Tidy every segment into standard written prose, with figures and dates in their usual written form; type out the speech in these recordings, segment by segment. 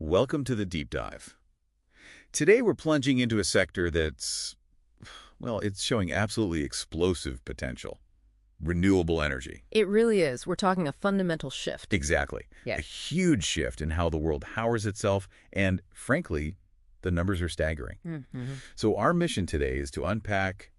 Welcome to the deep dive. Today we're plunging into a sector that's, well, it's showing absolutely explosive potential. Renewable energy. It really is. We're talking a fundamental shift. Exactly. Yeah. A huge shift in how the world powers itself, and frankly, the numbers are staggering. Mm-hmm. So our mission today is to unpack,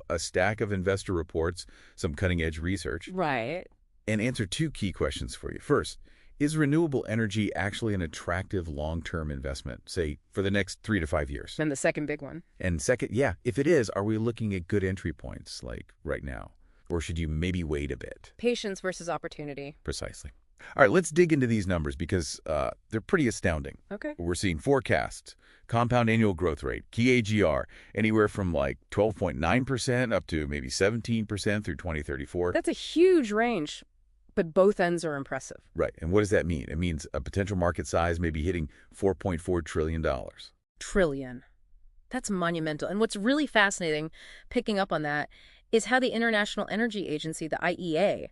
a stack of investor reports, some cutting-edge research, Right. and answer two key questions for you. First, is renewable energy actually an attractive long-term investment, say, for the next 3 to 5 years? And the second big one. And second, yeah, if it is, are we looking at good entry points, like right now? Or should you maybe wait a bit? Patience versus opportunity. Precisely. All right, let's dig into these numbers because they're pretty astounding. Okay. We're seeing forecasts, compound annual growth rate, CAGR, anywhere from like 12.9% up to maybe 17% through 2034. That's a huge range, but both ends are impressive. Right, and what does that mean? It means a potential market size may be hitting $4.4 trillion. Trillion. That's monumental. And what's really fascinating, picking up on that, is how the International Energy Agency, the IEA,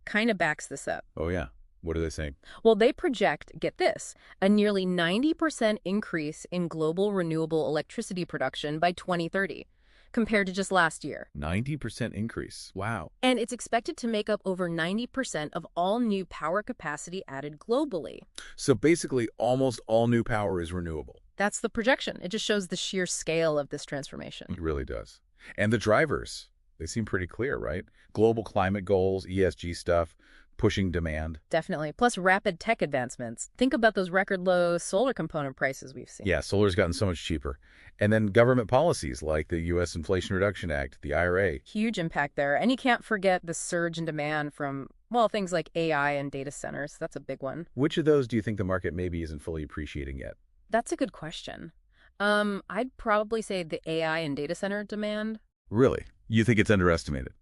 kind of backs this up. Oh, yeah. What are they saying? Well, they project, get this, a nearly 90% increase in global renewable electricity production by 2030, compared to just last year. 90% increase. Wow. And it's expected to make up over 90% of all new power capacity added globally. So basically, almost all new power is renewable. That's the projection. It just shows the sheer scale of this transformation. It really does. And the drivers, they seem pretty clear, right? Global climate goals, ESG stuff, pushing demand. Definitely. Plus rapid tech advancements. Think about those record low solar component prices we've seen. Yeah, solar's gotten so much cheaper. And then government policies like the U.S. Inflation Reduction Act, the IRA. Huge impact there. And you can't forget the surge in demand from, well, things like AI and data centers. That's a big one. Which of those do you think the market maybe isn't fully appreciating yet? That's a good question. I'd probably say the AI and data center demand. Really? You think it's underestimated?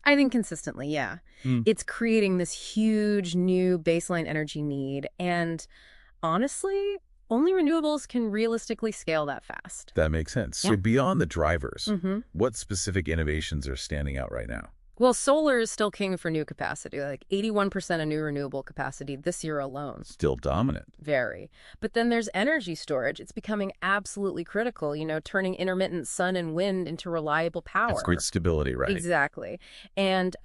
I think consistently, yeah. It's creating this huge new baseline energy need. And honestly, only renewables can realistically scale that fast. That makes sense. Yeah. So beyond the drivers, Mm-hmm. what specific innovations are standing out right now? Well, solar is still king for new capacity, like 81% of new renewable capacity this year alone. Still dominant. Very. But then there's energy storage. It's becoming absolutely critical, turning intermittent sun and wind into reliable power. That's great stability, right? Exactly. And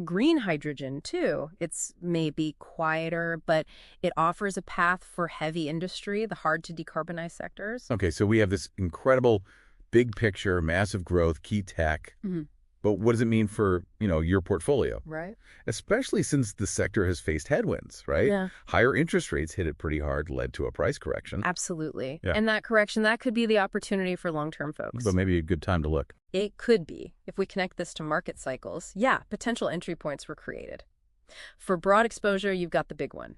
green hydrogen, too. It's maybe quieter, but it offers a path for heavy industry, the hard-to-decarbonize sectors. Okay, so we have this incredible big picture, massive growth, key tech. Mm-hmm. But what does it mean for, your portfolio? Right. Especially since the sector has faced headwinds, right? Yeah. Higher interest rates hit it pretty hard, led to a price correction. Absolutely. Yeah. And that correction, that could be the opportunity for long-term folks. But maybe a good time to look. It could be. If we connect this to market cycles, yeah, potential entry points were created. For broad exposure, you've got the big one.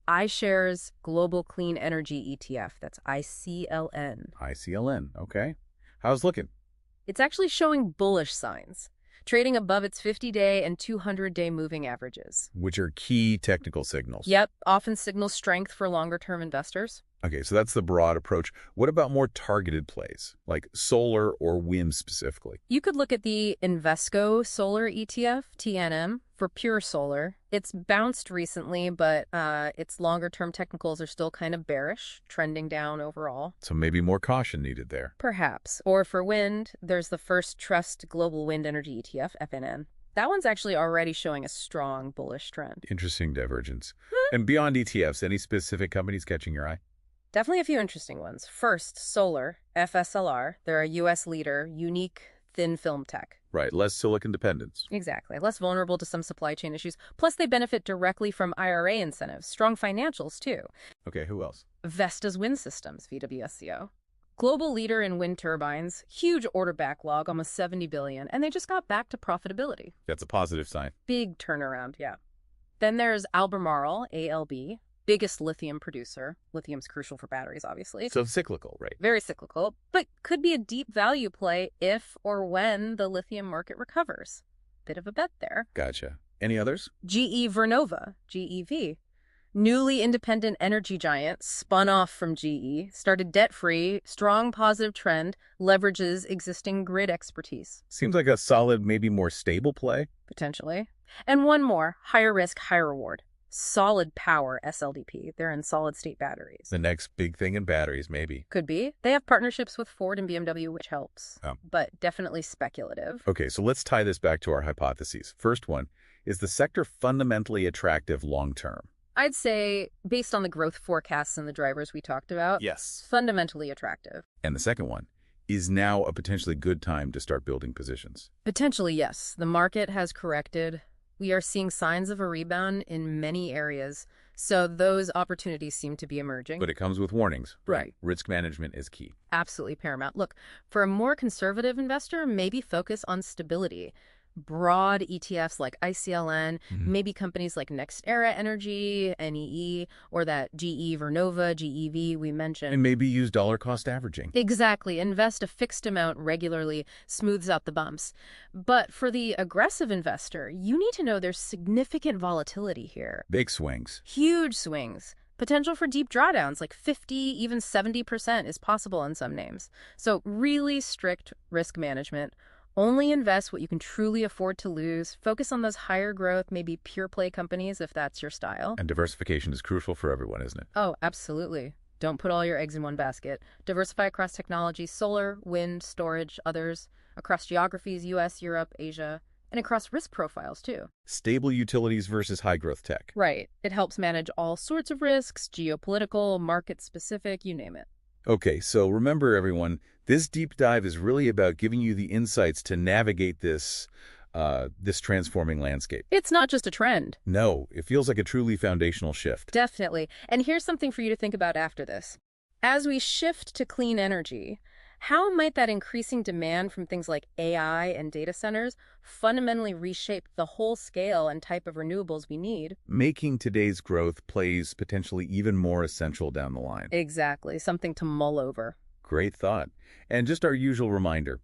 iShares Global Clean Energy ETF. That's ICLN. ICLN, okay. How's it looking? It's actually showing bullish signs, trading above its 50-day and 200-day moving averages. Which are key technical signals. Yep, often signals strength for longer-term investors. Okay, so that's the broad approach. What about more targeted plays, like solar or wind specifically? You could look at the Invesco Solar ETF, TNM, for pure solar. It's bounced recently, but its longer-term technicals are still kind of bearish, trending down overall. So maybe more caution needed there. Perhaps. Or for wind, there's the First Trust Global Wind Energy ETF, FNN. That one's actually already showing a strong bullish trend. Interesting divergence. And beyond ETFs, any specific companies catching your eye? Definitely a few interesting ones. First, solar, FSLR. They're a U.S. leader, unique thin film tech. Right, less silicon dependence. Exactly. Less vulnerable to some supply chain issues. Plus, they benefit directly from IRA incentives. Strong financials, too. Okay, who else? Vestas Wind Systems, VWSCO. Global leader in wind turbines. Huge order backlog, almost $70 billion. And they just got back to profitability. That's a positive sign. Big turnaround, yeah. Then there's Albemarle, ALB. Biggest lithium producer. Lithium's crucial for batteries, obviously. So cyclical, right? Very cyclical, but could be a deep value play if or when the lithium market recovers. Bit of a bet there. Gotcha. Any others? GE Vernova, GEV. Newly independent energy giant, spun off from GE, started debt-free, strong positive trend, leverages existing grid expertise. Seems like a solid, maybe more stable play. Potentially. And one more, higher risk, higher reward. Solid power, SLDP. They're in solid-state batteries. The next big thing in batteries, maybe. Could be. They have partnerships with Ford and BMW, which helps, Oh. but definitely speculative. Okay, so let's tie this back to our hypotheses. First one, is the sector fundamentally attractive long-term? I'd say, based on the growth forecasts and the drivers we talked about, Yes. fundamentally attractive. And the second one, is now a potentially good time to start building positions? Potentially, yes. The market has corrected. We are seeing signs of a rebound in many areas, so those opportunities seem to be emerging. But it comes with warnings. Right. Risk management is key. Absolutely paramount. Look, for a more conservative investor, maybe focus on stability. Broad ETFs like ICLN, maybe companies like NextEra Energy, NEE, or that GE Vernova, GEV we mentioned. And maybe use dollar cost averaging. Exactly. Invest a fixed amount regularly, smooths out the bumps. But for the aggressive investor, you need to know there's significant volatility here. Big swings. Huge swings. Potential for deep drawdowns, like 50, even 70% is possible in some names. So really strict risk management. Only invest what you can truly afford to lose. Focus on those higher growth, maybe pure play companies if that's your style. And diversification is crucial for everyone, isn't it? Oh, absolutely. Don't put all your eggs in one basket. Diversify across technologies, solar, wind, storage, others, across geographies, US, Europe, Asia, and across risk profiles too. Stable utilities versus high growth tech. Right. It helps manage all sorts of risks, geopolitical, market specific, you name it. Okay, so remember everyone, this deep dive is really about giving you the insights to navigate this transforming landscape. It's not just a trend. No, it feels like a truly foundational shift. Definitely. And here's something for you to think about after this. As we shift to clean energy, how might that increasing demand from things like AI and data centers fundamentally reshape the whole scale and type of renewables we need? Making today's growth plays potentially even more essential down the line. Exactly. Something to mull over. Great thought. And just our usual reminder,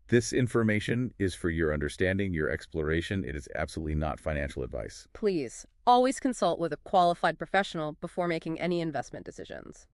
this information is for your understanding, your exploration. It is absolutely not financial advice. Please, always consult with a qualified professional before making any investment decisions.